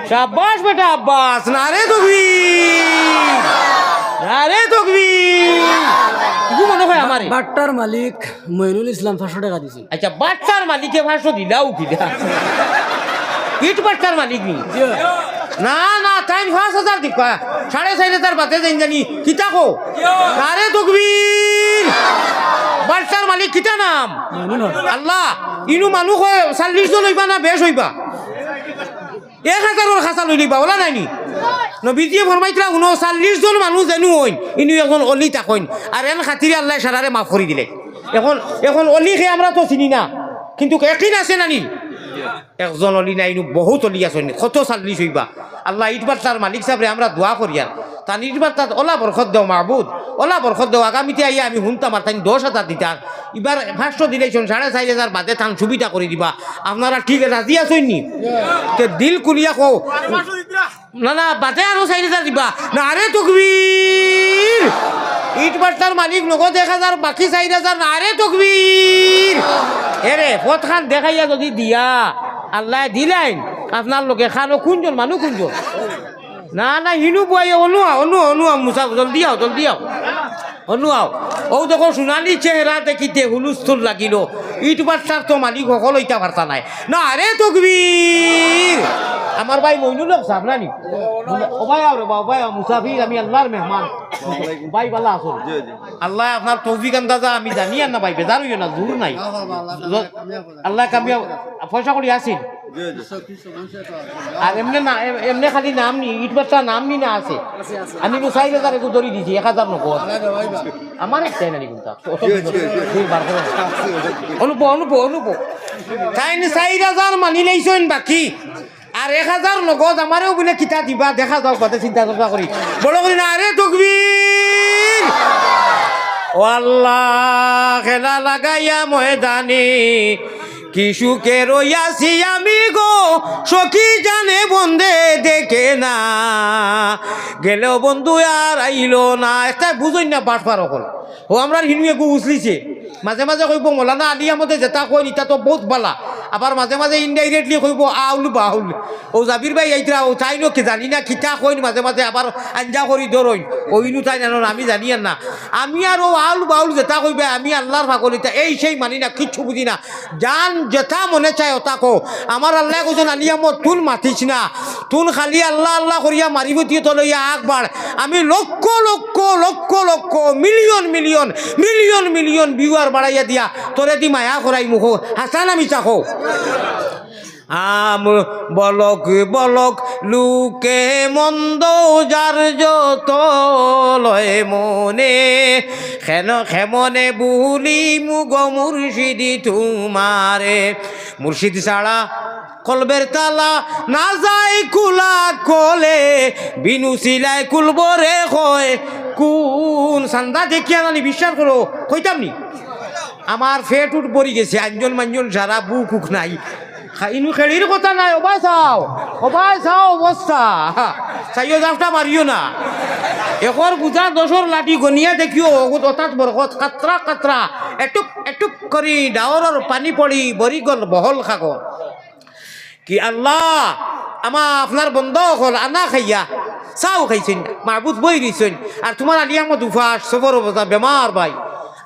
শাবাশ বেটা আব্বাস, নারে তাকবীর, নারে তাকবীর। কি মনে হয় আমারে? বাট্টার মালিক মইনুল ইসলাম 500 টাকা দিছিল। আচ্ছা, বাচ্চার মালিকে 500 দিলাও কি দা? ইট বাচ্চার মালিক নি? না না, তাই 5000 দিবা, 4500 বাদে যাই জানি কিতা কো? নারে তাকবীর। বাচ্চার মালিক কিতা নাম? আল্লাহ। ইনু মানুষ 40 জন হইবা না বেশ হইবা? 1000 খাসা লই লিবা ওলা নাইনি? নবীজিয়ে ফরমাইতরা 39 জন মানুষ যেন হইন ইনু এখন অলি তাকইন, আর এন খাতিরে আল্লাহ সারারে মাফ করে দিলে। এখন অলি খে আমরা তো চিনি না, কিন্তু একদিন আছে নানি একজন অলি নাই, ইনু বহুত অলি আছে, কত 40 হইবা। আল্লাহ ইটবার তার মালিক সাহেবরে আমরা দোয়া করি আর তার ইটবার তার ওলা বরকত দেও মাহবুদ, ওলা বরকত দেও। আগামীতে আইয়া আমি শুনতাম আর তাই 10,000 দিতাম, এবার 500 দিলেছেন, 4500 বাদে তান সুবিধা করে দিবা। আপনারা ঠিক রাজি আছেন নি? দিল কুলিয়া কো না না, বাদে আরো 4000 দিবা। না আরে তাকবীর। ইট বাট্টার মালিক নগদ 1000, বাকি 4000। না আরে তাকবীর। এরে পথ খান দেখাইয়া যদি দিয়া আল্লাহ দিলেন আপনার লোকে খানো কোনজন মানুষ কোনজন? না না, হিনু বই অনুয়া মুসা, জলদি আও জলদি আও অনুয়াও। ও দেখো সোনালি চেহারা দেখিতে হুলুস্থুল লাগিল, ইট বাচ্চার তো মালিক সকল ইটা বার্তা নাই। না আরে তাকবীর। আমার ভাই মইনুল হক সাহেব নানি? ও ভাই আও রে বাবা, ভাই মুসাফির, আমি আল্লাহর মেহমান। ভাই ভালো আছো? আল্লাহ আপনার তৌফিক আন্দাজা আমি জানি আর না ভাই, বেজার হইও না, জোর নাই। আল্লাহ কামিয়া পয়সা করি আসিল। আর এমনি না, এমনি খালি নাম নি, ইট বাচ্চা নাম নি না আছে। আমি 4000 একটু ধরি দিছি, 1000 নগদ আমার একটাই নানি কিন্তু অনুপ তাই 4000 মানি লাইছেন বাকি, আর 1000 নগদ আমারও বলে কিতা দিবা দেখা যাও, বাদে চিন্তা চর্চা করি বড় করি। না আরে তাকবীর। ও আল্লাহ, খেলা লাগাইয়া ময়দানে কি সুখে রইয়াছি আমি গো, সখী জানে বন্ধে দেখে না, গেলেও বন্ধু আর আইলো না। একটা বুঝই না বাট পার হল। ও আমরা হিনুয়ে গু উছলিছে, মাঝে মাঝে কইব মৌলানা আলী আহমদে যেটা কই নিতা তো বহুত বালা, আবার মাঝে মাঝে ইনডাইরেক্টলি কইব আউল বাউল। ও জাবির ভাই আইতরা ও চাইনো কি জানি না কিতা কইন, মাঝে মাঝে আবার আঞ্জা করি ধরইন ওইনু তাই জানো আমি জানি আর না। আমি আর ও আউল বাউল যেটা কইবে আমি আল্লাহর পাগলিতা এই সেই মানি না, কিচ্ছু বুঝি না। জান যেটা মনে চায় ওটা কো। আমার আল্লাহ কইছেন আলী আহমদ তুন মাতিস না, তুন খালি আল্লাহ আল্লাহ করিয়া মারিবতীয় তলইয়া আকবার। আমি lakh lakh lakh lakh million million million million viewer বাড়াইয়া দিয়া তোরে দি মায়া করাই মুখ হাসান আমি চাকো। বলক বলক লুকে মন্দ যার যত লয় মনে, খেন খেমনে বুলি মুগ মুর্শিদি তোমারে। মুর্শিদ ছাড়া কলবের তালা না যায় কুলা কলে, বিনু সিলাই কুলবরে হয় কোন সান্দা দেখিয়া জানি বিশ্বাস করো কইতাম নি আমার ফেট উঠ পড়ি গেছে, আঞ্জন মাঞ্জন সারা বুক উক নাই, ইনু খেলির কথা নাই। ওবাই চাও অবস্থা চাইও জাফটা মারিও না। একর বুঝা 10 লাঠি গনিয়া দেখিও অর্থাৎ বরকত কাতরা কাতরা এটুক এটুক করি ডাৱৰৰ পানি পড়ি বরি গল বহল খাগর। কি আল্লাহ আমার আপনার বন্ধ হল আনা খাইয়া চাও খাইছেন, মাহবুদ বই দিছেন, আর তোমার আলী আহমদ উফাস সফর অবস্থা বেমার ভাই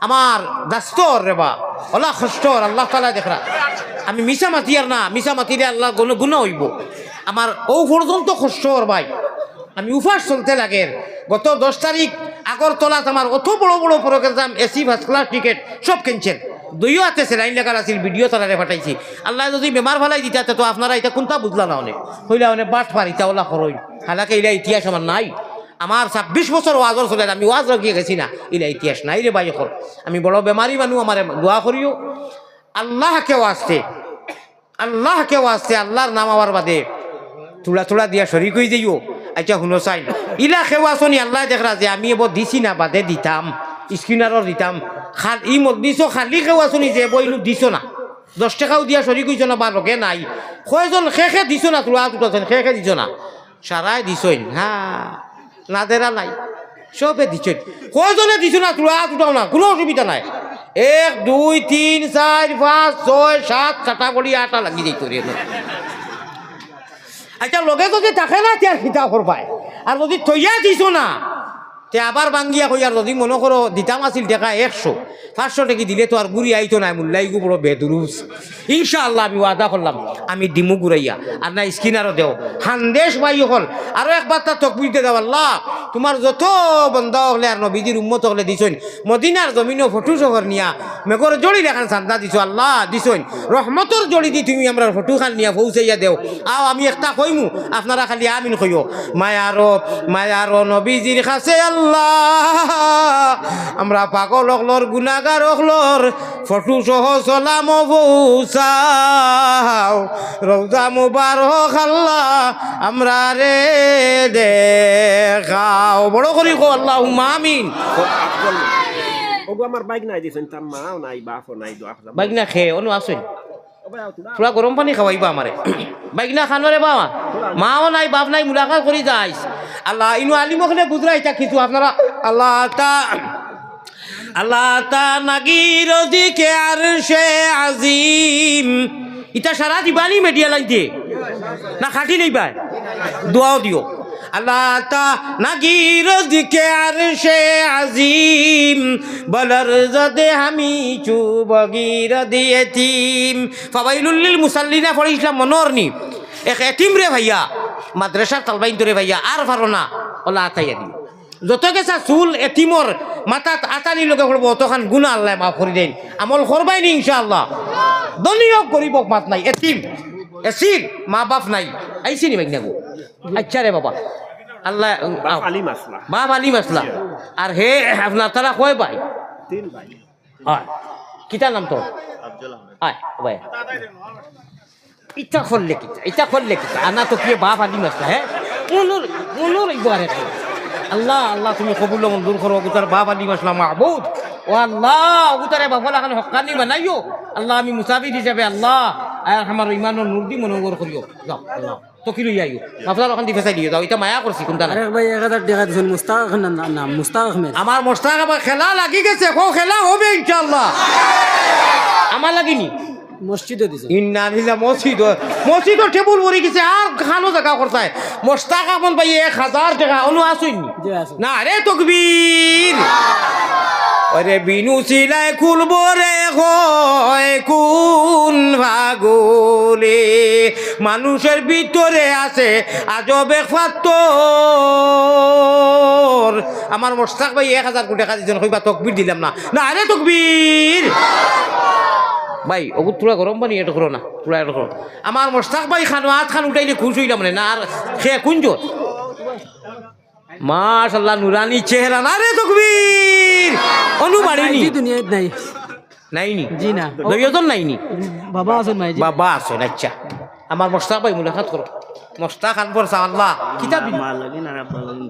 আমার দাস্তর রেবা ওলা খষ্টর আল্লাহ তালা দেখরা। আমি মিশা মাতি আর না, মিশা মাতিলে আল্লাহ গুণ হইব। আমার ও পর্যন্ত খষ্টর ভাই, আমি উফাস চলতে লাগে। গত 10 তারিখ আগরতলাত আমার অত বড় বড় program, AC first class ticket সব কিনছেন, দুইও হাতে সেলাইন লেখার আছিল, ভিডিও তারারে পাঠাইছি। আল্লাহ যদি বেমার ভালাই দিতে তো আপনারা এটা কোনটা বুঝলা না অনেক হইলে অনেক বাট পারিতা ওলা খরই। হালাকে ইলা ইতিহাস আমার নাই, আমার 26 বছর ওয়াজর চলে, আমি ওয়াজ রকিয়ে গেছি না, ইলা ইতিহাস নাই রে ভাই। এখন আমি বড় বেমারি মানুষ, আমার দোয়া করিও আল্লাহকেও আসতে, আল্লাহকেও আসতে, আল্লাহর নাম আমার বাদে তুলা তুলা দিয়া শরিক হয়ে যাইও। আচ্ছা শুনো চাই ইলা খেও আসনি আল্লাহ দেখরা যে আমি এবার দিছি না বাদে দিতাম, স্ক্রিনারও দিতাম। ই মজলিস খালি খেও আসনি যে বইনু দিছ না, 10 টাকাও দিয়া শরিক হইছ না, বা লোকে নাই কয়জন খেখে দিছ না, তুলা তুটাছেন খেখে দিছ না, সারাই দিছইন হ্যাঁ না দেরা নাই সবে দিছইন। কয়জনে দিছ না তুলা তুটাও না, কোনো অসুবিধা নাই। 1 2 3 4 5 6 7 7টা করি 8টা লাগি যাইত রে। আচ্ছা লগে যদি থাকে না তে আর খিতা করবাই আর যদি তৈয়া দিছ না তে আবার বাঙ্গিয়া কই আর যদি মনে করো দিতাম আছিল টাকা 100-500 টাকা দিলে তো আর গুড়ি আইতো না মুল্লাইগু বড় বেদরুস ইনশাআল্লাহ আমি ওয়াদা করলাম আমি দিমু গুড়াইয়া আর না স্কিনারও দেও হান্দেশ ভাই হল আরো একবার তার তকবির দে দাও আল্লাহ তোমার যত বন্ধা হলে আর নবীজির উম্মত হলে দিছইন মদিনার জমিনও ফটো শহর নিয়া মেঘর জড়ি লেখান চান্দা দিছো আল্লাহ দিছইন রহমতর জড়ি দি তুমি আমরা ফটো খান নিয়া পৌঁছাইয়া দেও আও আমি একটা কইমু আপনারা খালি আমিন কইও মায়ারো নবীজির কাছে আল্লাহ আমরা পাগল হকলর গুনাগার হকলর ফটো সহ চলাম পৌঁছাও রওজা মুবারক আল্লাহ আমরা রে দেখাও বড় করি কো আল্লাহুম্মা আমিন ওগো আমার বাইক নাই দিছেন তার মাও নাই বাপও নাই দোয়া করলাম বাইক না খেয়ে অনু আসেন পুরা গরম পানি খাওয়াইবা আমারে বাইক না খানোরে বাবা মাও নাই বাপ নাই মুলাকাত করি যাইস আল্লাহ ইনু আলিমখনে বুঝরাইতা কিছু আপনারা আল্লাহ তা নাগির দিকে আরশে আজিম ইটা সারা দিবানি মিডিয়া লাইতে না খাটি নেই ভাই দোয়াও দিও আল্লাহ তা নাগির দিকে আরশে আজিম বলর জদে হামি চু বগির দিয়েতিম ফাওয়াইলুল লিল মুসাল্লিনা পড়িছিলাম মনোরনি এক এতিম রে ভাইয়া মাদ্রাসার তালবাইন তোরে ভাইয়া আর পারো না ওলা আতাইয়া দিও যত গেছা চুল এতিমর মাথাত আতানি লগে করবো অতখান গুণা আল্লাহ মাফ করে দেন আমল করবাই নি ইনশাআল্লাহ দলীয় গরিবক মাত নাই এতিম এসির মা বাপ নাই আইসি নি মেঘনা গো আচ্ছা রে বাবা আল্লাহ আলী মাসলা বাপ আলী মাসলা আর হে আপনার তারা কয় ভাই 3 ভাই হয় কিতার নাম তোর আব্দুল আহমেদ আয় ভাই ইচ্ছা করলে কিতা আনা তো কি বাপ আলী মাসলা হ্যাঁ মনুর একবারে আল্লাহ আল্লাহ তুমি কবুল মঞ্জুর করো উতার বাপ আলী মাসলা মাহবুদ ও আল্লাহ উতারে বাফলা খান হকানি বানাইও আল্লাহ আমি মুসাফির হিসাবে আল্লাহ আমার ইমানের নূর দি মনোগর করিও যাও আল্লাহ তো কি লই আইও বাফলা ওখান দি ফেসাই দিও যাও এটা মায়া করছি কোনটা না আরে ভাই 1000 টাকা দিছেন মুস্তাক নাম মুস্তাক আহমেদ আমার মোস্তাক খেলা লাগি গেছে ও খেলা হবে ইনশাআল্লাহ আমার লাগিনি মসজিদে দিছেন ইন্না লিল্লাহ মসজিদ টেবুল ভরে গেছে আর খানো জায়গা করতায় মোস্তাক আপন ভাই 1000 টাকা অনু আসুইনি জি আছে না রে তকবীর ওরে বিনু সিলাই খুলব রে হয় কোন ভাগলে মানুষের ভিতরে আছে আজবে ফাত্তর আমার মোস্তাক ভাই 1000 কোটি টাকা দিছেন কইবা তকবীর দিলাম না না রে তকবীর ভাই ওগুলো তোরা গরম পানি এটা করো না তোরা এটা করো আমার মোস্তাক ভাই খান উঠাইলে খুশ হইলাম না আর খেয়ে কুঞ্জ মাশাআল্লাহ নুরানি চেহারা না রে তকবীর অনুবাড়িনি জি দুনিয়াত নাই নাইনি জি না দুইজন নাইনি বাবা আছেন ভাই জি বাবা আছে আচ্ছা আমার মোস্তাক ভাই মুলাকাত করো মোস্তাক খান পর আল্লাহ কিতাব মা লাগি না আব্বা লাগি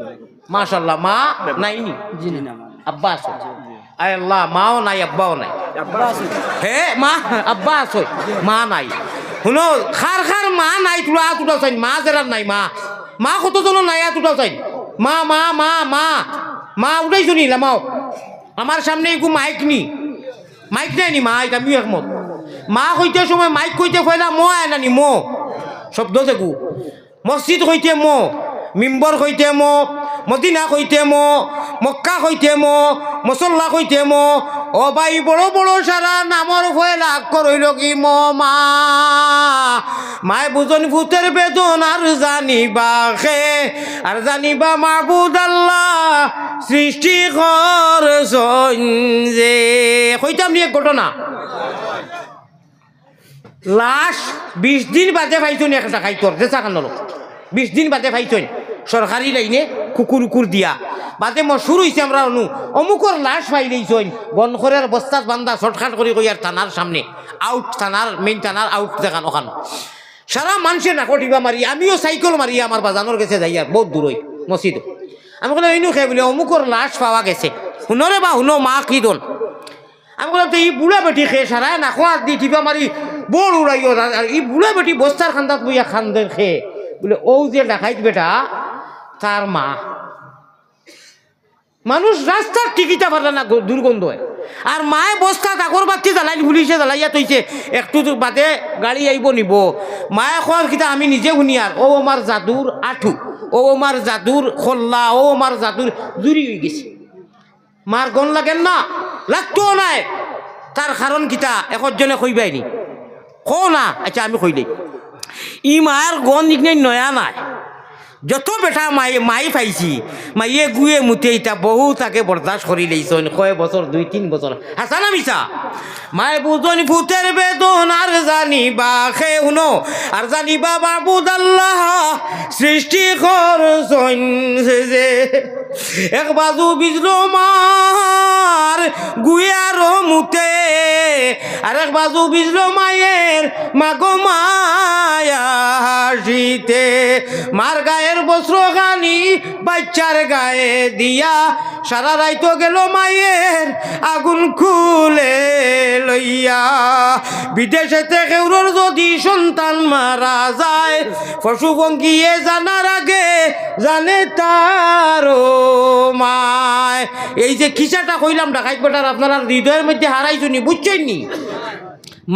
মাশাআল্লাহ মা নাইনি জি না আব্বা আছে আয় আল্লাহ মাও নাই আব্বাও নাই বাবা আছে হে মা আব্বা আছে মা নাই শুনো খার মা নাই তুলা চাই মা জেরার নাই মা কতজন নাই তুলা চাই মা মা মা মা মা উঠাইছো নি লামাও আমার সামনে একটু মাইক নাই নি মা আমি একমত মা কইতে সময় মাইক কইতে ফেলা মো আয় নানি মো শব্দ দেখু মসজিদ কইতে মো মিম্বর কইতে মো মদিনা কইতে মো মক্কা কইতে মো মসল্লা কইতে মো ও ভাই বড় বড় সারা নামর হয়ে লাভ করইল কি মো মা মায় বুঝন ভূতের বেদন আর জানিবা মাহবুদ আল্লাহ সৃষ্টি করছেন যে কইতাম নিয়ে ঘটনা লাশ 20 দিন বাদে পাইছুন একটা খাইতর যে চাকানোর 20 দিন বাদে পাইছুন সরকারি লাইনে কুকুর দিয়া বাদে মশুর হয়েছে আমরা অমুকর লাশ পাইলেইছুন বনখরের বস্তাত বান্ধা শর্টকাট করে কই আর থানার সামনে আউট থানার মেইন থানার আউট দেখান ওখান সারা মানুষের নাকটিবা মারি আমিও সাইকেল মারি আমার বাজানোর গেছে যাই আর বহুত দূর মসজিদ আমি বললাম ইনু খেয়ে বলি অমুকর লাশ পাওয়া গেছে শুনরে বা শুনো মা কি দন আমি বললাম তো এই বুড়া বেটি খেয়ে সারায় না খোয়া দি টিপা মারি বড় উড়াইও আর এই বুড়া বেটি বস্তার খান্দাত বইয়া খান্দের খেয়ে বলে ও যে ডাকাইত বেটা তার মা মানুষ রাস্তার টিকিটা পারলে না দুর্গন্ধ হয় আর মায়ে বস্তা ডাকর বাচ্চি জ্বালাই পুলিশে জ্বালাইয়া তৈছে একটু বাদে গাড়ি আইব নিব মায়ে কয় কিতা আমি নিজে শুনি আর ও আমার জাদুর আঠু ও আমার জাদুর খোল্লা ও আমার জাদুর জুরি হয়ে গেছে মার গন লাগেন না লাগতো নাই তার কারণ কিতা একজনে কইবাইনি কো না আচ্ছা আমি কই দেই ই মার গন নিকনে নয়া নাই যত বেটা মাই পাইছি মাইয়ে গুয়ে মুতে ইটা বহু তাকে বরদাস্ত করি লইছন কয় বছর 2-3 বছর হাসা না মিছা মায় বুঝন ফুতের বেদন আর জানিবা খে উনো আর জানিবা মাবুদ আল্লাহ সৃষ্টি করছন যে এক বাজু বিজলো মার গুয়ে আর মুতে আর এক বাজু বিজলো মায়ের মাগো মায়া হাসিতে মার গায়ের বস্ত্র গানি বাচ্চার গায়ে দিয়া সারা রাইতো গেল মায়ের আগুন খুলে লইয়া বিদেশেতে কেউর যদি সন্তান মারা যায় পশু ভঙ্গিয়ে জানার আগে জানে তার মায় এই যে খিসাটা কইলাম ডাকাইত বেটার আপনারা হৃদয়ের মধ্যে হারাইছনি বুঝছেন নি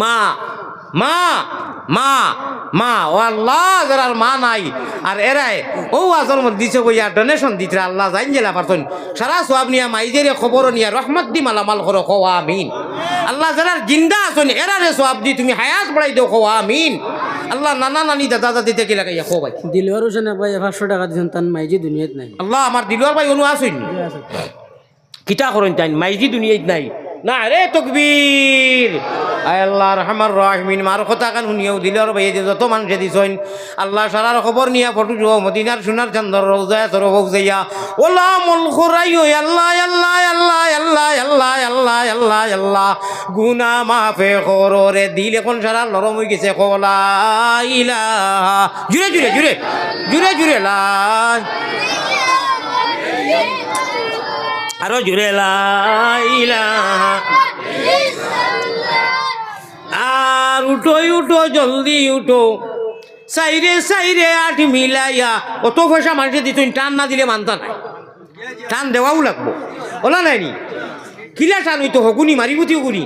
মা মা মা মা ও আল্লাহ যারা মা নাই আর এরাই ও আজর মধ্যে দিছে বইয়া ডোনেশন দিতে আল্লাহ জান জেলা পারছেন সারা সব নিয়া মাইজের খবর নিয়া রহমত দি মালামাল করো খো আমিন আল্লাহ যারা জিন্দা আছেন এরারে সব দি তুমি হায়াত বাড়াই দাও খো আমিন আল্লাহ নানা নানি দাদা দাদি থেকে লাগাইয়া খো ভাই দিলওয়ার হোসেন ভাই 500 টাকা দিয়েছেন তান মাইজি দুনিয়াত নাই আল্লাহ আমার দিলওয়ার ভাই অনু আসেন কিতা করেন তাই মাইজি দুনিয়াত নাই না রে তকবীর আয় আল্লাহ রহমান রাহিমিন মার কথা কান শুনিয়াও দিলওয়ার ভাই যে যত মানুষে দিছেন আল্লাহ সারার খবর নিয়া ফটো জো মদিনার সোনার চন্দর রওজায় তোর বউজাইয়া ওলা মল খরাই আল্লাহ আল্লাহ আল্লাহ আল্লাহ আল্লাহ আল্লাহ আল্লাহ আল্লাহ গুনাহ মাফে কররে দিল এখন সারা নরম হয়ে গেছে কলা ইলাহা জুরে জুরে জুরে জুরে জুরে লা আরো জুড়ে আর উঠো উঠো জলদি উঠো সাইরে সাইরে আট মিলাইয়া অত পয়সা মানুষের দিত টান না দিলে মানতা নাই টান দেওয়াও লাগবো ওলা নাইনি কিলা টান হইতো হগুনি মারিবুতি হগুনি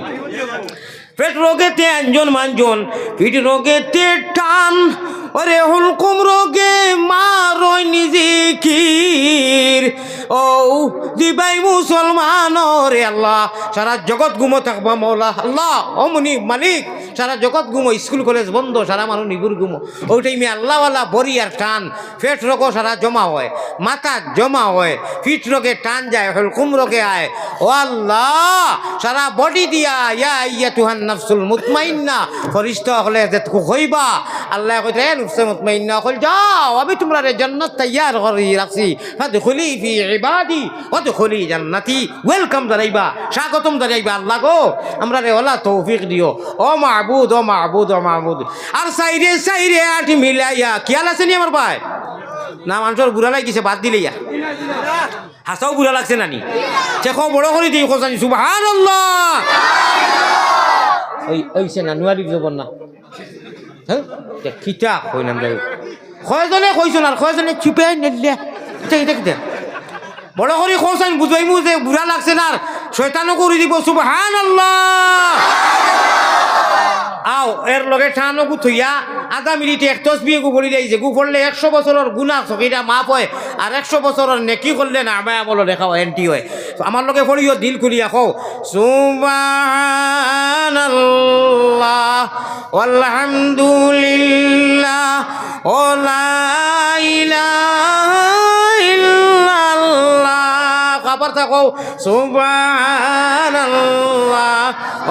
পেট রোগেতে আঞ্জন মানজন পিঠ রোগেতে টান ওরে হুলকুম রোগে মারই নিজিকির ও দিবাই মুসলমান রে আল্লাহ সারা জগৎ গুমো থাকবা মৌলা আল্লাহ ও মুনি মালিক সারা জগৎ গুমো স্কুল কলেজ বন্ধ সারা মানুষ নিগুর গুমো ওই টাইমে আল্লাহওয়ালা বরি আর টান পেট রোগও সারা জমা হয় মাথা জমা হয় পিঠ রোগে টান যায় হুলকুম রোগে আয় ও আল্লাহ সারা বডি দিয়া ইয়া ইয়া তুহান নাফসুল মুতমাইন্না ফরিস্তা হলে হইবা আল্লাহ কইতে নফসে মুতমাইন্না কইল যাও আমি তোমরা রে জান্নাত তৈয়ার করে রাখছি ফাদখুলি ফি ইবাদি ওয়াদখুলি জান্নাতি ওয়েলকাম জানাইবা স্বাগতম জানাইবা আল্লাহ গো আমরা রে ওলা তৌফিক দিও ও মাবুদ ও মাবুদ ও মাবুদ আর সাইরে সাইরে আট মিলাইয়া কিয়াল আছে নি আমার ভাই না মানুষের বুড়া লাগিছে বাদ দিলেইয়া হাসাও বুড়া লাগছে নানি চেখো বড় করে দিই কোসানি সুবহানাল্লাহ ওইছে না নুয়ারি জবর না হ্যাঁ কিতা কই নাম যাই কয়জনে কইছন আর কয়জনে চুপে নিলে দেখতে বড় করে কোসানি বুঝাইমু যে বুড়া লাগছে না আর শয়তানও করে দিব সুবহানাল্লাহ আও এর লগে ঠানো গুথইয়া আধা মিনিটে এক তসবিহ গু পড়ি যাইছে গু পড়লে 100 বছরের গুনাহ সকিটা মাপ হয় আর 100 বছরের নেকি করলে না আমায় বলো দেখাও এন্টি হয় আমার লগে পড়িও দিল খুলিয়া কও সুবহানাল্লাহ আলহামদুলিল্লাহ ও লা ইলাহা ইল্লাল্লাহ খবর থাকো সুবহানাল্লাহ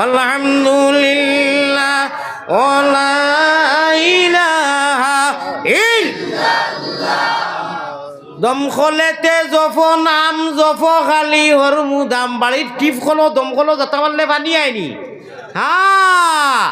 আলহামদুলিল্লাহ ও লা ইলাহা ইল্লাল্লাহ দম খলেতে জফ নাম জফ খালি হর মুদাম বাড়ির টিপ খলো দম খলো যত পারলে পানি আইনি হ্যাঁ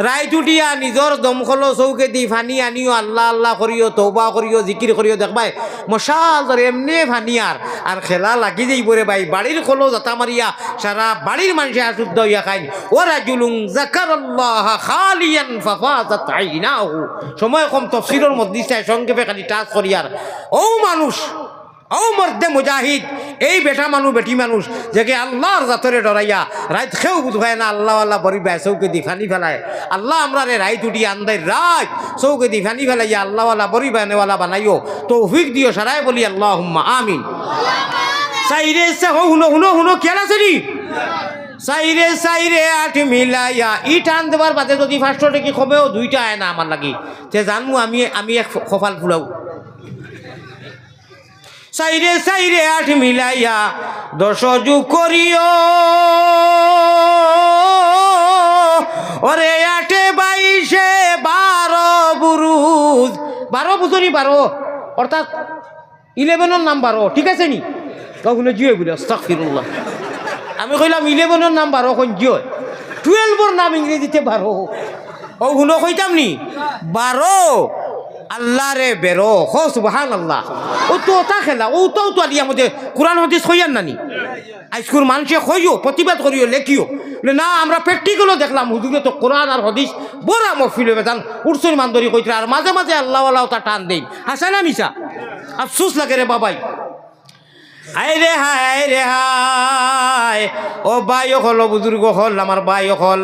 রাইত উঠিয়া নিজর দমকল চৌকে দি ফানি আনিও আল্লাহ আল্লাহ করিও তৌবা করিও জিকির করিও দেখবাই মশাল ধরে এমনি ফানিয়ার আর খেলা লাগি যাইব রে ভাই বাড়ির খোলো জাতা মারিয়া সারা বাড়ির মানুষে অশুদ্ধ হইয়া খাইন ও রাজুলুং যাকারাল্লাহ খালিয়ান ফাফাজাত আইনাহু সময় কম তফসিরের মধ্যে সংক্ষেপে খালি টাচ করিয়ার ও মানুষ ও মর্দে মুজাহিদ এই বেটা মানুষ বেটি মানুষ যে আল্লাহর জাতরে ডরাইয়া রাত খেউ বুধ হয় না আল্লাহ আল্লাহ বরি বেয় চৌকে দি ফানি ফেলায় আল্লাহ আমরা রে রাইত উঠি আন্দাই রাত চৌকে দি ফানি ফেলাইয়া আল্লাহ আল্লাহ বরি বেনেওয়ালা বানাইও তৌফিক দিও সারাই বলি আল্লাহুম্মা আমিন। সাইরে হুনো হুনো হুনো খেয়াল আছে নি সাইরে সাইরে আট মিলাইয়া ই টান দেবার বাদে যদি 500 টাকি কমেও 2টা আয় না আমার লাগি তে জানমু আমি এক কপাল ফুলাও। সাইরে সাইরে আট মিলাইয়া 10 যোগ করিও ওরে 8 22 12 বুরুজ 12 বুঝনি 12 অর্থাৎ 11 নাম 12 ঠিক আছে নি কখনো জিও বলে আস্তাগফিরুল্লাহ আমি কইলাম 11 নাম 12 কোন জিও 12 নাম ইংরেজিতে 12 ও হুনো কইতাম নি 12 আল্লাহ রে বেরো হো সুবহানাল্লাহ ও তো তা খেলা ও তো আলিয়া মধ্যে কোরআন হাদিস কইয়ান নানি আজকুর মানুষে কইও প্রতিবাদ করিও লেখিও না আমরা প্র্যাকটিক্যালও দেখলাম হুজুরে তো কোরআন আর হাদিস বড় মহফিলে বেতান উরসুল মান্দরি কইতরা আর মাঝে মাঝে আল্লাহ ওয়ালা তা টান দেই হাসা না মিছা আফসোস লাগে রে বাবাই। হায় রে হায় ও ভাই হল বুজুর্গ হল আমার ভাই হল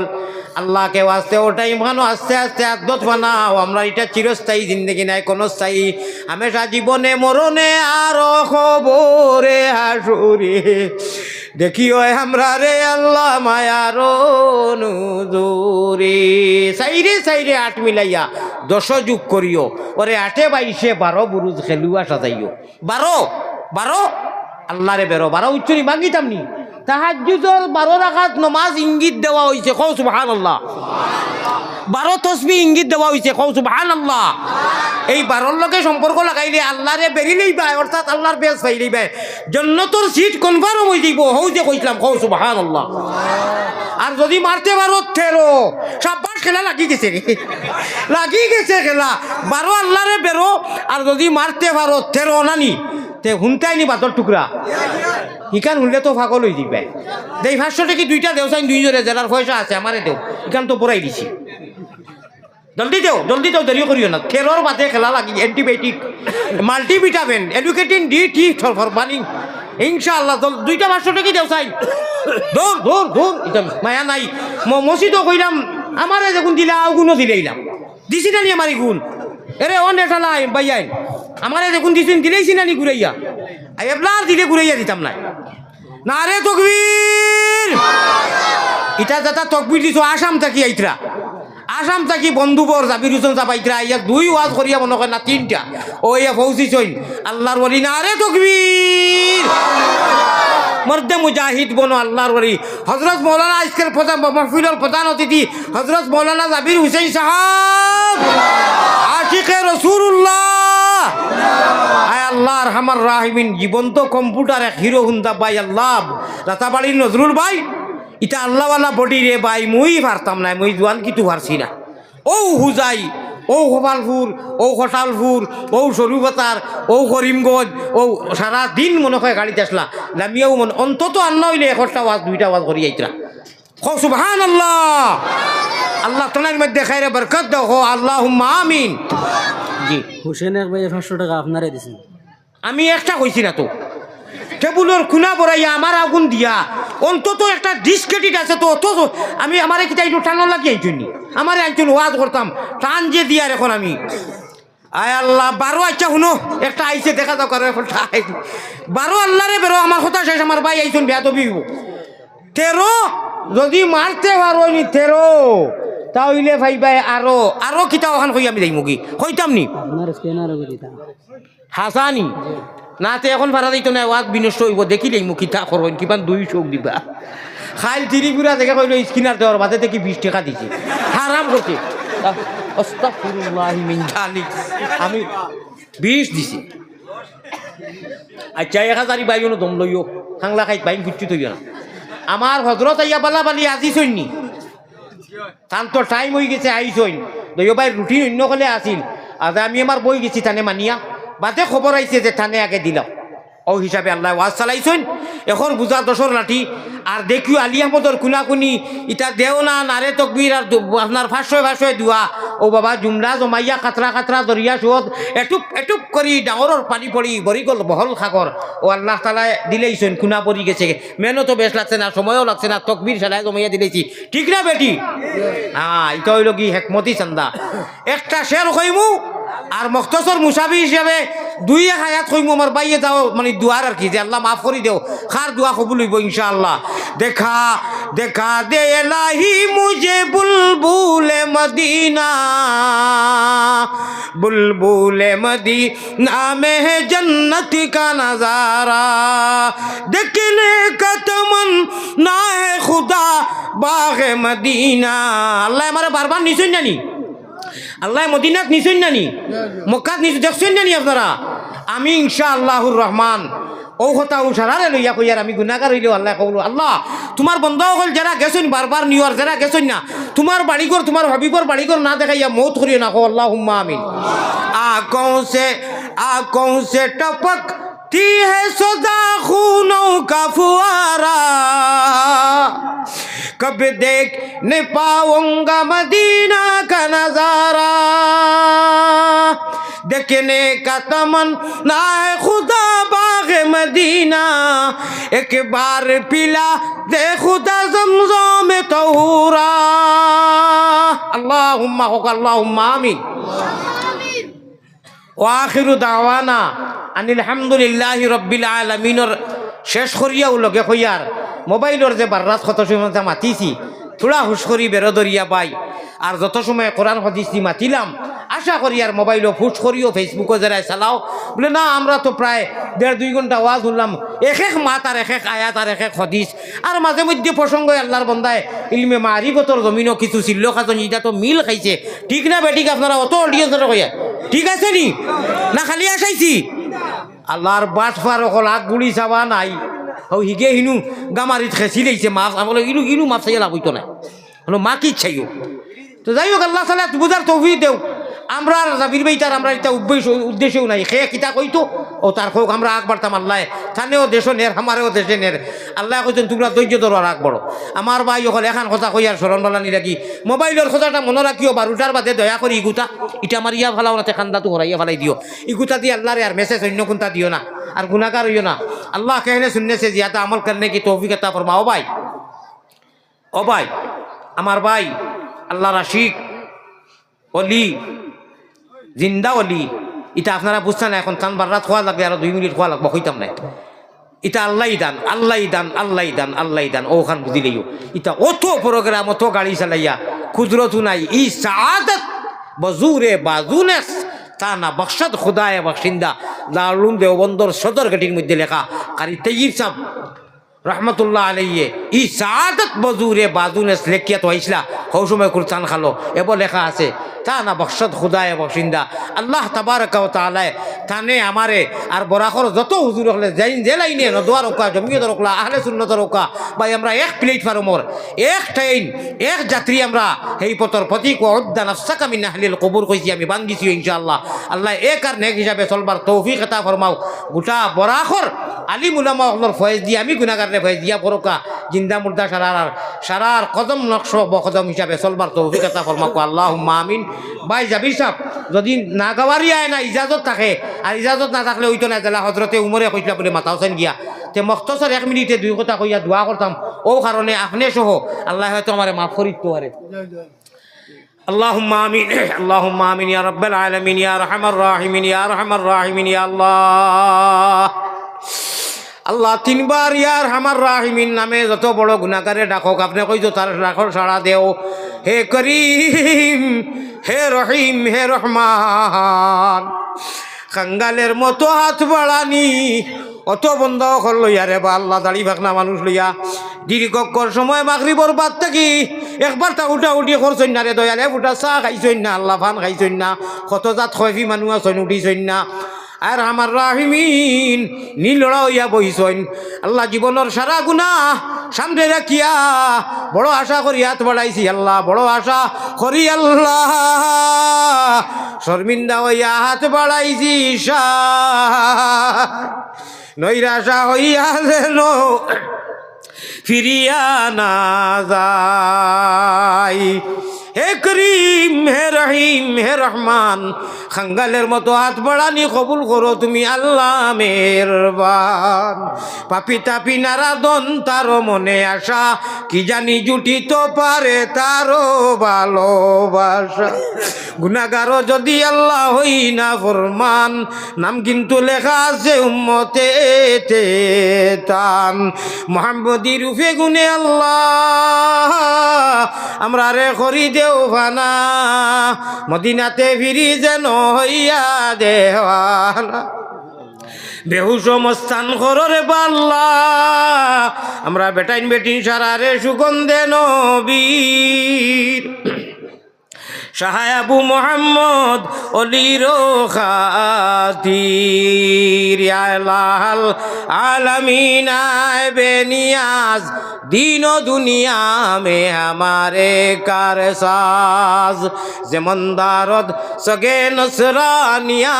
আল্লাহকে ওয়াস্তে ওটাই মানো আস্তে আস্তে আদত বানাও আমরা এটা চিরস্থায়ী জিন্দগি নাই কোনো স্থায়ী হামেশা জীবনে মরণে আর খবরে হাসুরে দেখিও আমরা রে আল্লাহ মায়ার নুজুরে সাইরে সাইরে 8 মিলাইয়া 10 যোগ করিও ওরে 8 22 12 বুরুজ খেলুয়া সাজাইও 12 আল্লাহ রে বেরো 12 উচ্চরি মাগিতাম নি তাহাজ্জুদের 12 রাকাত নামাজ ইঙ্গিত দেওয়া হইছে কও সুবহানাল্লাহ 12 তাসবিহ ইঙ্গিত দেওয়া হইছে কও সুবহানাল্লাহ এই 12 লগে সম্পর্ক লাগাইলে আল্লাহ রে বেরিলেই বাই অর্থাৎ আল্লাহর বেশ পাইলেই বাই জান্নাতের সিট কনফার্ম হই যাইব হও যে কইলাম কও সুবহানাল্লাহ। আর যদি মারতে পারো 13 সাব্বাস খেলা লাগি গেছে রে লাগি গেছে খেলা 12 আল্লাহ রে বেরো আর যদি মারতে পারো 13 নানি তে হুনতাইনি বাতর টুকরা ইকান হুনলে তো পাগল হয়ে দিবে দেই 500 টাকি 2টা দেও চাই 2 জোরে জেলার পয়সা আছে আমারে দেও ইকান তো পড়াই দিছি জলদি দেও দেরিও করিও না খেলোর বাদে খেলা লাগি antibiotic multivitamin educating D for burning ইনশাআল্লাহ 2টা 500 টাকি দেও চাই দূর এটা মায়া নাই মসজিদও কইলাম আমারে যখন দিলা আগুনও দিলাইলাম দিছি না নি আমারি গুণ এরে অন এটা লাই বাইয়াই আমারে যখন দিছেন দিলেইছি না নি ঘুরাইয়া আই এবলার দিলে ঘুরাইয়া দিতাম না নারে তাকবীর এটা যেটা তাকবীর দিছো আসাম থাকি আইতরা আসাম থাকি বন্ধুবর জাবির হোসেন চাপাইতরা ইয়া 2 ওয়াজ করিয়া মনে করেন না 3টা ও ইয়া ফৌজি চইন আল্লাহর ওলি নারে তাকবীর মর্দে মুজাহিদ বনো আল্লাহর ওলি হযরত মাওলানা আজকের মাহফিলের প্রধান অতিথি হযরত মাওলানা জাবির হোসেন সাহেব আশিকে রাসূলুল্লাহ আয় আল্লাহ রহমান রাহিমিন জীবন্ত কম্পিউটার এক হিরো হুন্দা ভাই আল্লাহ রাতাবাড়ির নজরুল ভাই এটা আল্লাহওয়ালা বডি রে ভাই মুই পারতাম না মুই জোয়ান কিছু পারছি না ও হুজাই ও গোপালপুর ও ঘটালপুর ও সরুবাতার ও করিমগঞ্জ ও সারা দিন মনে হয় গাড়িতে আসলা নামিয়াও মনে অন্তত আন্না হইলে 1টা ওয়াজ 2টা ওয়াজ করি আইতরা সুবহানাল্লাহ আল্লাহ তোমার মধ্যে খায়রে বরকত দাও হো আল্লাহুম্মা আমিন। জি হুসেন এক ভাই 500 টাকা আপনারে দিছেন আমি একটা কইছি না তো টেবুলের খুনা বড়াইয়া আমার আগুন দিয়া অন্তত একটা ডিসক্রেডিট আছে তো অত আমি আমার কি তাই টানো লাগিয়ে আইছুনি আমার একজন ওয়াজ করতাম টান যে দিয়ার এখন আমি আয় আল্লাহ 12 আচ্ছা শুনো একটা আইছে দেখা দাও করে এখন 12 আল্লাহ রে বেরো আমার কথা শেষ আমার ভাই আইছুন বিয়া তো বিহু 13 যদি মারতে পারো নি 13 তাহলে ভাই ভাই আরো কিতা ওখান কই আমি যাইমু কি কইতাম নি আপনার স্ক্যানার করে দিতাম হাসানি না তো এখন ভাড়া দিত না ওয়াজ বিনষ্ট হইব দেখিলেই মুখ কিতা করবেন কিমান 200 দিবা খাইল তিরিপুরা দেখে কইল স্কিনার দেওয়ার বাদে থেকে 20 টাকা দিছে হারাম করছে আস্তাগফিরুল্লাহ মিন যালিক আমি 20 দিছি আচ্ছা 1000 বাইনো দম লইও হাংলা খাইত বাইন গুচ্ছি তৈও না আমার হযরত আইয়া বালা বালি আজি সইনি তান তো টাইম হয়ে গেছে আইসইন দইও ভাই রুটিন অন্য কলে আসিল আজ আমি আমার বই গেছি থানে মানিয়া বাদে খবর আইছে যে থানে আগে দিলাম ও হিসাবে আল্লাহ ওয়াজ চালাইছেন। এখন বুঝা দশর লাঠি আর দেখিও আলী আহমদর কুনাকুনি ইটা দেও না নারে তকবির আর আপনার ফাঁসয় দুয়া ও বাবা জুমলা জমাইয়া কাতরা কাতরা দরিয়া সুদ এটুপ এটুপ করি ডাঙরের পানি পড়ি বরি গল বহল সাগর ও আল্লাহ তালা দিলেইছেন কুনা পড়ি গেছে মেহনতও বেশ লাগছে না সময়ও লাগছে না তকবির সেলাই জমাইয়া দিলেছি ঠিক না বেটি? হ্যাঁ এটা হইল কি হেকমতি চান্দা। একটা শের কইমু আর মখতসর মুসাফি হিসাবে 2-1 আয়াত কইমু আমার বাইয়ে যাও মানে দুয়ার আর কি যে আল্লাহ মাফ করি দেও খার দোয়া কবুল হইব ইনশাআল্লাহ। দেখা দেখা দে এলাহি মুঝে বুলবুলে মদিনা বুলবুলে মদিনা মে হে জন্নত কা নজারা দেখনে কা তমন্না হে খুদা বাগে মদিনা। আল্লাহ আমারে বারবার নিছেন জানি আল্লাহ মদিনাত নিছেন জানি মক্কাত নিছেন দেখছেন জানি আপনারা। আমি ইনশাআল্লাহুর রহমান ও কথা উসারারে লইয়া কইয়ার আমি গুনাহগার হইলেও আল্লাহ কবুল আল্লাহ তোমার বন্ধা হল যারা গেছেন বারবার নিওয়ার যারা গেছেন না তোমার বাড়িঘর তোমার হাবিবর বাড়িঘর না দেখাইয়া মৌত করিও না আল্লাহুম্মা আমিন। आंखों से टपकती है सदा खूनों का फुआरा कब देख न पाऊंगा मदीना का नजारा देखने का तमन्ना है खुदा बाग मदीना एक बार पिला दे खुदा ज़मज़म में तहूरा अल्लाहुम्मा आमीन। ওয়াখিরু দাওয়ানা আনিল হামদুলিল্লাহি রব্বিল আলামিনের শেষ করিয়াও লগে কইয়ার মোবাইলের যে বাররাত কত সময় মাতিছি থোড়া হুশ করি বেরোদরিয়া পাই আর যত সময় কোরআন হাদিস দি মাতিলাম আশা করি আর মোবাইলও ফুস করিও ফেসবুকও যারা চালাও বলে না আমরা তো প্রায় 1.5-2 ঘন্টা ওয়াজ শুনলাম এক এক মাত আর এক এক আয়াত আর এক এক হাদিস আর মাঝে মধ্যে প্রসঙ্গ আল্লাহর বন্দায় ইলমে মারিফতর জমিনও কিছু ছিল খাজন এটা তো মিল খাইছে ঠিক না বেটিক আপনারা অত অডিয়েন্স কইয়া ঠিক আছে নি না খালি আসাইছি আল্লাহর বাট ফার অকল আগ গুলি চাবা নাই ও হিগে হিনু গামারিত খেসি লাইছে মাছ আমলে ইনু ইনু মাছ চাইয়া লাভ হইতো না হলো মা কি চাইও তো যাই হোক আল্লাহ তাআলা বুঝার তৌফিক দেও আমরা জাবির ভাইটার আমরা এটা উদ্দেশ্যও নাই খে কিতা কইতো ও তার হোক আমরা আগ বাড়তাম আল্লাহ থানেও দেশ নের আমারও দেশে নের আল্লাহ কইছেন তোমরা ধৈর্য ধরো আর আগ বড়ো আমার ভাই ওখান এখান কথা কই আর স্মরণ বলা নি রাখি মোবাইলের কথাটা মনে রাখিও 12টার বাদে দয়া করি ইগুতা ইটা মারিয়া ফেলাও না খান্দা তো হরাইয়া ফেলাই দিও ইগুতা দিয়ে আল্লাহরে আর মেসেজ অন্য কোনটা দিও না আর গুনাহগার হইও না আল্লাহ कहने सुनने से ज्यादा अमल करने की तौफीक अता फरमाओ भाई ओ भाई আমার ভাই আল্লাহর আশিক ওলি জিন্দা ওলি এটা আপনারা বুঝছেন না এখন কান বাররাত খোয়া লাগবে আর 2 মিনিট খোয়া লাগবে হইতাম না এটা আল্লাহই দান আল্লাহই দান আল্লাহই দান আল্লাহই দান ওখান বুঝিলেইও এটা অত প্রোগ্রাম অত গাড়ি চালাইয়া কুদরতু নাই ই সাআদত বজুরে বাজুনেস তা না বখশত খুদায়ে বখশিন্দা দারুল দেওবন্দর সদর গেটির মধ্যে লেখা কারি তাইয়িব সাহেব রহমতুল্লাহ আলাইহি ই সাআদত বজুরে বাজুনেস লেখিয়া তো আইসলা হৌ সময় কুরতান খালো এব লেখা আছে তা না বখশত খুদায়ে বখশিন্দা আল্লাহ তাবারাকা ওয়া তাআলা থানে আমারে আর বরাখর যত হুজুর হলে যাইন যে লাইনে নদওয়ার ওকা জমিয়তর ওকা আহলে সুন্নতর ওকা ভাই আমরা এক প্ল্যাটফর্মর এক ট্রেন এক যাত্রী আমরা এই পথর প্রতীক উদ্দা নাফসাকা মিন আহলিল কবুর কইছি আমি বান্দিছি ইনশাআল্লাহ আল্লাহ এক আর নেক হিসাবে চলবার তৌফিক আতা ফরমাও গোটা বরাখর আলিম উলামা ওর ফয়েজ দিয়া আমি গুনাহগারে ফয়েজ দিয়া পরকা জিন্দা মুর্দা সারার কদম নকশ বকদম হিসাবে চলবার তৌফিক আতা ফরমাও আল্লাহুম্মা আমিন। ভাই জাবির সাহেব যদি না গাওয়ারি আয় না ইজাজত থাকে আর ইজাজত না থাকলে হইতো না জেলা হজরতে উমরে কইলা বলে মাথা হোসেন গিয়া তে মখতসর 1 মিনিটে 2 কথা কইয়া দোয়া করতাম ও কারণে আপনি সহ আল্লাহ হয়তো আমারে মাফ করিত পারে। اللهم آمين اللهم آمين يا رب العالمين يا أرحم الراحمين يا أرحم الراحمين يا الله আল্লাহ 3 বার ইয়ার আমার রাহিমিন নামে যত বড় গুনাহগারে ডাকক আপনি কইতো তার রাখর সাড়া দেও হে করিম হে রহিম হে রহমান কাঙ্গালের মতো হাত বাড়ানি অত বন্ধ কর লইয়া রে বা আল্লাহ দাড়ি ভাগনা মানুষ লইয়া দীর্ঘকর সময় মাগরিবর বাদ থাকি একবার তা উঠা উঠি করছই না রে দয়ালে উঠা চা খাইছই না আল্লাহ ফান খাইছই না কত জাত খয়ফি মানুষ আছেন উঠিছই না আর আমার রাহিমিন নীলড়া হইয়া বইছইন আল্লাহ জীবনের সারা গুনাহ সামনে রাখিয়া বড় আশা করি হাত বাড়াইছি আল্লাহ বড় আশা করি আল্লাহ শর্মিন্দা হইয়া হাত বাড়াইছি নৈরাশা হইয়া যেন ফিরিয়া না যায়। হে করিম হে রহিম হে রহমান, খাঙ্গালের মতো হাত বাড়ানি কবুল করো তুমি আল্লাহ মেহেরবান। পাপি তাপি নারাদন তারও মনে আশা, কি জানি জুটিত পারে তারও ভালোবাসা। গুনাহগারও যদি আল্লাহ হই না ফরমান, নাম কিন্তু লেখা আছে উম্মতে তান। মোহাম্মদী রূপে গুনে আল্লাহ আমরা রে করি দেও ফানা, মদিনাতে ফিরি যেন হইয়া দেওয়ানা। বেহুশ মস্তান খররে বাল্লা, আমরা বেটাইন বেটিন সারারে সুগন্ধে নবীর। শাহ আবু মোহাম্মদ অলির খাতির, আলাল আলামিন আয়ে বেনিয়াজ, दीन दुनिया में हमारे कार साज। जमंदारद सगे नसरानिया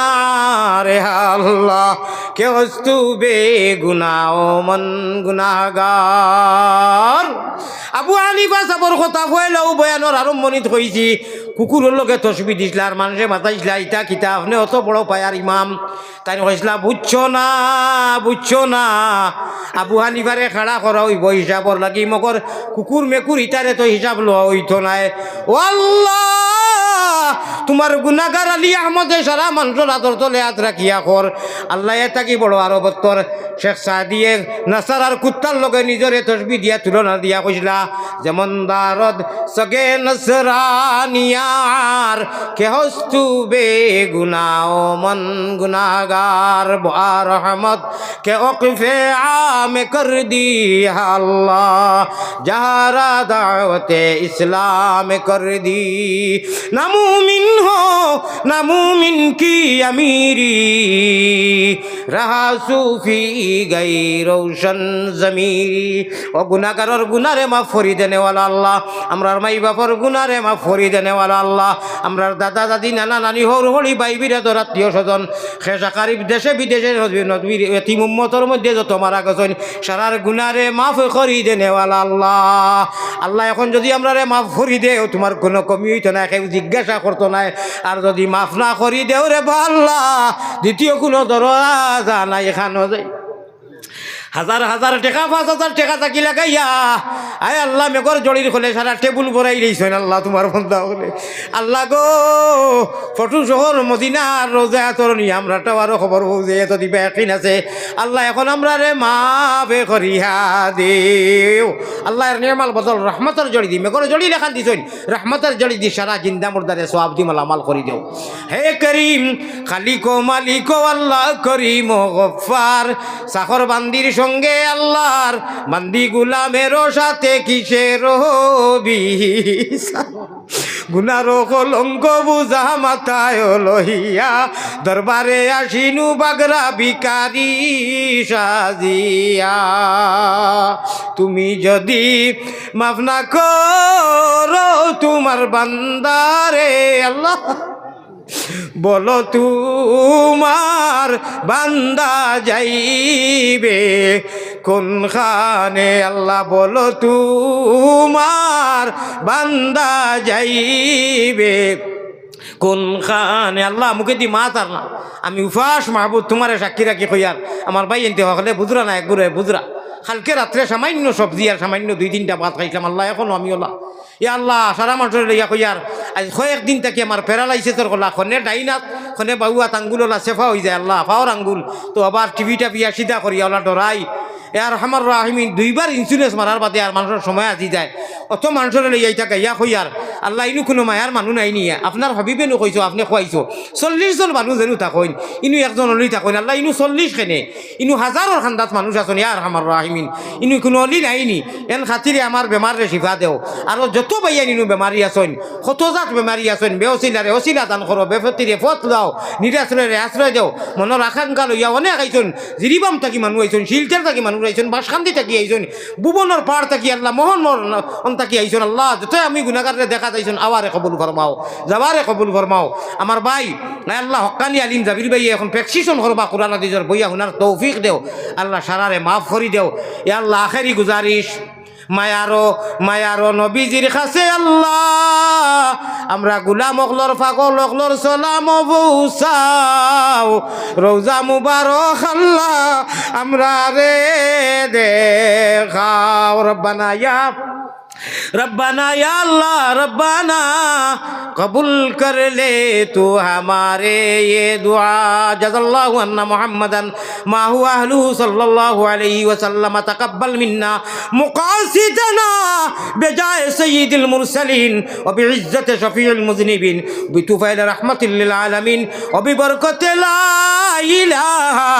रे अल्लाह, के वस्तु बेगुनाह मन गुनाहगार। আবু হানিফা সাবর কথা কইলেও বয়ানোর আরম্ভণিত হয়েছি, কুকুরের লগে তসবি দিছিল আর মানুষে মাতাইছিল ইটা কিতা আপনি অত বড় পায়ার ইমাম। তাই কইসলা বুঝছো না আবু হানিফারে খাড়া করা হইব হিসাবর লাগি, মগর কুকুর মেকুর ইটারে তো হিসাব লওয়া হইতো নাই। ও আল্লাহ, তোমার গুনাহগার আলী আহমদে সারা মানুষের আদর তলে হাত রাখিয়া কর আল্লাহ। এটা কি বড় আরো বত্তর শেখ সাদিয়ে নাসার আর কুত্তার লগে নিজরে তসবি দিয়া তুলনা দিয়া কইসলা, যেমন দারদ সগে নসরানিয়ার, কে হস্তু বে গুনাহ মন গুনাহগার। বার রহমত কে ওকফে আমে কর দি আল্লাহ, যারা দাওয়াতে ইসলাম কর দি। না মুমিন हो ना मुमिन की अमीरी, रहा सूफी गई रोशन जमीरी। ও গুনাহগারের গুনারে মাফ করি দেনে ওয়ালা আল্লাহ, আমরার মাই বাপর গুনারে মাফ করি দেনে ওয়ালা আল্লাহ। আমরার দাদা দাদি নানা নানি হর হরি ভাই বিরাদর আত্মীয় স্বজন খেসা কারিব দেশে বিদেশে নদীর এতিম উম্মতর মধ্যে যত মারা গেছেন সারার গুনারে মাফ করি দেনে ওয়ালা আল্লাহ। আল্লাহ এখন যদি আমরারে মাফ করি দেও তোমার কোনো কমি হইতো না, কেউ জিজ্ঞাসা করতো না। আর যদি মাফ না করি দেও রে আল্লাহ, দ্বিতীয় কোনো দরজা নাই এখানো যায়। হাজার হাজার টাকা 5,000 টাকা থাকি লাগাইয়া আয় আল্লাহ মেঘর জড়ির খোলে সারা টেবুল ভরাই দিয়েছেন আল্লাহ তোমার বন্ধা হলে। আল্লাহ গো, ফটু শহর মদিনা আর রোজা তরণী আমরা আরো খবর যে এত দিবে একদিন আছে আল্লাহ, এখন আমরা রে মাফে করিয়া দেও আল্লাহ। এর নিয়মাল বদল রহমতের জড়ি দি মেঘর জড়ি লেখান দিছেন, রহমতের জড়ি দি সারা জিন্দা মুর্দারে সওয়াব দি মালামাল করি দেও। হে করিম খালিকো মালিকো আল্লাহ করিম ও গফফার, সাখর বান্দির সঙ্গে আল্লাহর বান্দি গুলামেরও সাথে কিসের বিচার। গুনার কলঙ্ক বুঝা মাথায় লহিয়া দরবারে আসিনু বাগরা ভিখারি সাজিয়া। তুমি যদি মাফ না করো তোমার বান্দারে আল্লাহ, বলো তোমার বান্দা যাইবে কোনখানে আল্লাহ, বলো তোমার বান্দা যাইবে কোনখানে আল্লাহ। মুখে দি মা তার না, আমি উফাস মাহবুদ তোমারে সাক্ষী রাখি কইয়ার আমার ভাই এনতে হলে বুঝরা না একগুড়ে বুঝরা। কালকে রাত্রে সামান্য সবজি আর সামান্য 2-3টা ভাত খাইছিলাম আল্লাহ, এখনো আমি ওলা ইয়া আল্লাহ সারা মানুষের লইয়া কইয়ার আজ কয়েকদিন থেকে আমার প্যারালাইসিসের গলা খনে ডাইনাত খনে বাউয়া আঙ্গুললা সেফা হয়ে যায় আল্লাহ, পাওয়ার আঙ্গুল তো আবার টিভিটা বিয়া সিধা করিয়া ওলা ডরাই। আর আমার রাহিমিন 2বার ইন্স্যুরেন্স মারার বাদে আর মানুষের সময় আজি যায়, অত মানুষের লইয়া থাকে ইয়া কইয়ার আল্লাহ ইনু কোনো মায়ার মানুষ নাই নিয়ে আপনার ভাবিবেনু কইছো আপনি খুয়াইছো 40 জন মানুষ যেন থাকইন, ইনু একজন অলি থাকইন আল্লাহ ইনু 40 খেনে ইনু হাজারের খান্দাত মানুষ আছেন ইয়ার আমার রাহিমিন, ইনু কোনো অলি নাইনি এন খাতিরে আমার বেমারে শিফা দেও। আর যত বাইয়া ইনু বেমারি আছেন কত জাত বেমারি আছেন বেওসিলারে ওসিলা দান করো, বেফতিরে ফত দাও, নিরাশ্রয়ে আশ্রয় দেও। মনের আকাঙ্ক্ষা লইয়া অনেক আইছেন, জিরিবাম থাকি মানুষ আইছেন, শিলচর থাকি মানুষ আইছেন, বাসখান্দি থাকি আইছেন, ভুবনের পাড় থাকি আল্লাহ মোহন থাকি আইছেন আল্লাহ। যতই আমি গুনাহগারে দেখা যাইছেন আওয়ারে কবুল ফরমাও যাওয়ারে কবুল ফরমাও আমার ভাই নাই আল্লাহ হক্কানি আলিম জাবির ভাই এখন প্রেসক্রিপশন করবা কোরআন হাদিসের বইয়া হুনার তৌফিক দেও আল্লাহ সারারে মাফ করি দেও এ আল্লাহ আখেরি গুজারিশ মায়ারো নবীজির কাছে আল্লাহ আমরা গুলাম অকলর ফাগল অকলর সালাম বৌসাও রোজা মুবারক আল্লাহ আমরা রে দেখাও রব্বানা या अल्लाह रब्बाना कबूल कर ले तू हमारे ये दुआ जज़ल्लाहु अन्ना मुहम्मदन मा हुवा अहलु सल्लल्लाहु अलैहि वसल्लम तकब्बल मिन्ना मुक़ासिदना बिजाय सय्यिदिल मुरसलीन व बिइज्जति शफीइल मुज़निबीन बितुफ़ैल रहमतिल लिल आलमीन व बिबरकति ला इलाहा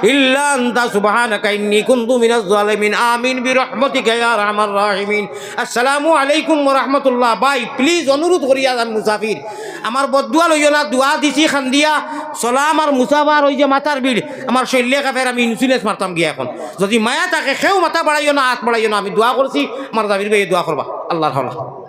इल्ला अंता सुब्हानका इन्नी कुन्तु मिनज़ ज़ालिमीन आमीन बिरहमतिका या अरहमर राहिमीन আসসালামু আলাইকুম ওয়া রাহমাতুল্লাহ ভাই প্লিজ অনুরোধ করিয়া যান মুসাফির আমার বদুয়া লইও না দোয়া দিছি খান্দিয়া সালাম আর মুসাফার ওই যে মাথার বিল আমার শৈল্যে কাফের আমি ইনসুলেন্স মারতাম গিয়া এখন যদি মায়া থাকে সেও মাথা বাড়াইও না হাত বাড়াইও না আমি দোয়া করছি আমার দাবির ভাই দোয়া করবা আল্লাহর হাওলা